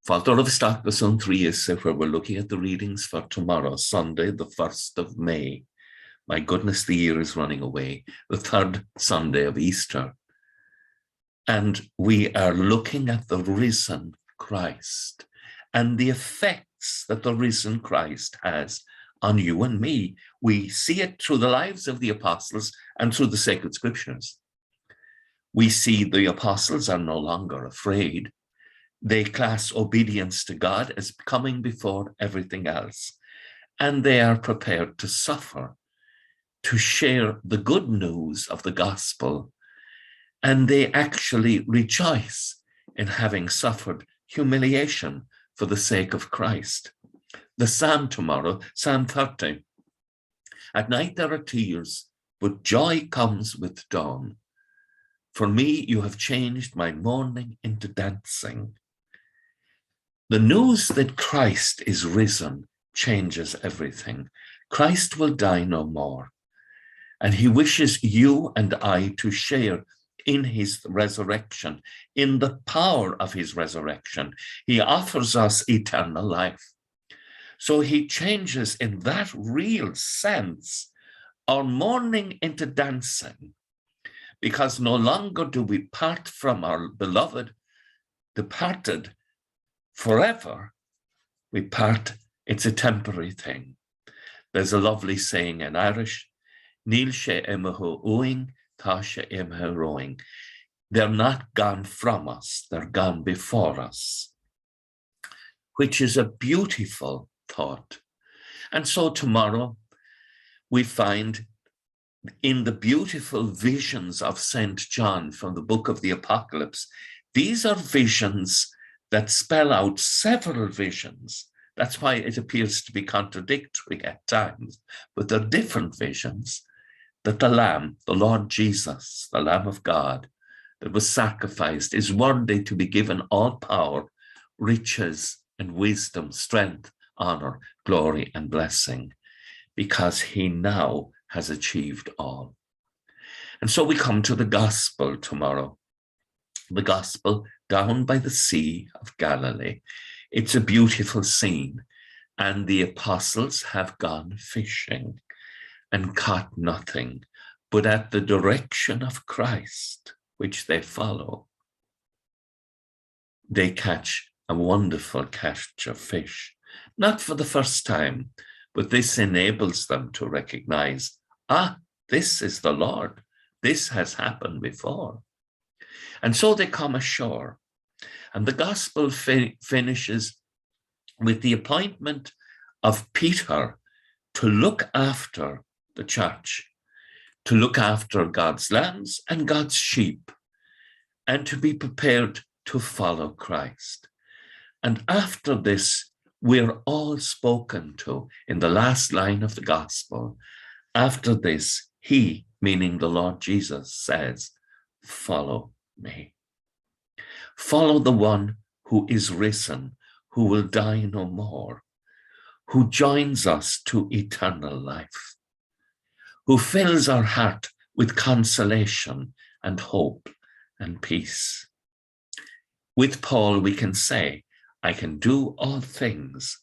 Folklore of Suantraí Íosa, where we're looking at the readings for tomorrow, Sunday, the 1st of May. My goodness, the year is running away. The 3rd Sunday of Easter. And we are looking at the risen Christ and the effects that the risen Christ has on you and me. We see it through the lives of the apostles and through the sacred scriptures. We see the apostles are no longer afraid. They class obedience to God as coming before everything else. And they are prepared to suffer, to share the good news of the gospel. And they actually rejoice in having suffered humiliation for the sake of Christ. The psalm tomorrow, Psalm 30. At night there are tears, but joy comes with dawn. For me, you have changed my mourning into dancing. The news that Christ is risen changes everything. Christ will die no more. And he wishes you and I to share in his resurrection, in the power of his resurrection. He offers us eternal life. So he changes in that real sense our mourning into dancing, because no longer do we part from our beloved, departed forever. We part, it's a temporary thing. There's a lovely saying in Irish, Níl sé imithe uing, tá sé imithe roing. They're not gone from us, they're gone before us, which is a beautiful thought. And so tomorrow we find in the beautiful visions of St. John from the book of the Apocalypse, these are visions that spell out several visions. That's why it appears to be contradictory at times, but they're different visions, that the Lamb, the Lord Jesus, the Lamb of God, that was sacrificed, is worthy to be given all power, riches and wisdom, strength, honor, glory and blessing, because he now has achieved all. And so we come to the gospel tomorrow. The gospel down by the Sea of Galilee. It's a beautiful scene, and the apostles have gone fishing and caught nothing, but at the direction of Christ, which they follow, they catch a wonderful catch of fish. Not for the first time, but this enables them to recognize, this is the Lord. This has happened before. And so they come ashore. And the gospel finishes with the appointment of Peter to look after the church, to look after God's lambs and God's sheep, and to be prepared to follow Christ. And after this, we're all spoken to in the last line of the gospel. After this, he, meaning the Lord Jesus, says, follow me. Follow the one who is risen, who will die no more, who joins us to eternal life, who fills our heart with consolation and hope and peace. With Paul, we can say, I can do all things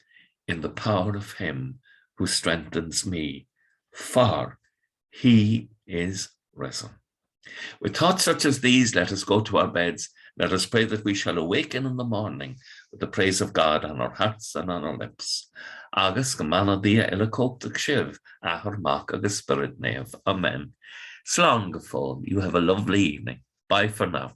in the power of him who strengthens me, for he is risen. With thoughts such as these, let us go to our beds. Let us pray that we shall awaken in the morning with the praise of God on our hearts and on our lips. Agus gemana dia ila coptic shiv, ahar mak agus spirit nev. Amen. Slán go fóill. You have a lovely evening. Bye for now.